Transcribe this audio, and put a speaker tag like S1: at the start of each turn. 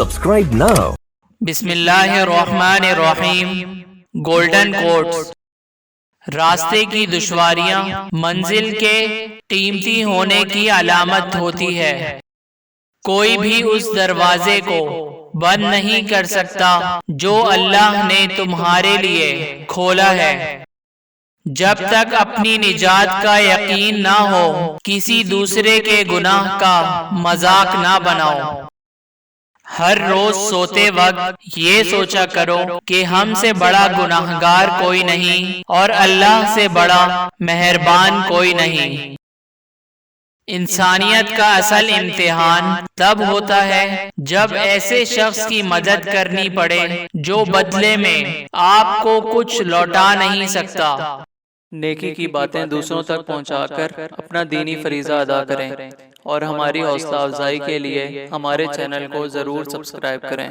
S1: Subscribe now.
S2: بسم اللہ الرحمن الرحیم۔ Golden quotes. راستے کی دشواریاں منزل کے قیمتی ہونے کی علامت ہوتی ہے۔ کوئی بھی اس دروازے کو بند نہیں کر سکتا جو اللہ نے تمہارے لیے کھولا ہے۔ جب تک اپنی نجات کا یقین نہ ہو کسی دوسرے کے گناہ کا مذاق نہ بناؤ۔ ہر روز سوتے وقت یہ سوچا کرو کہ ہم سے بڑا گناہگار کوئی نہیں اور اللہ سے بڑا مہربان کوئی نہیں۔ انسانیت کا اصل امتحان تب ہوتا ہے جب ایسے شخص کی مدد کرنی پڑے جو بدلے میں آپ کو کچھ لوٹا نہیں سکتا۔
S3: نیکی کی باتیں دوسروں تک پہنچا کر اپنا دینی فریضہ ادا کریں اور ہماری حوصلہ افزائی کے لیے ہمارے چینل کو ضرور سبسکرائب کریں۔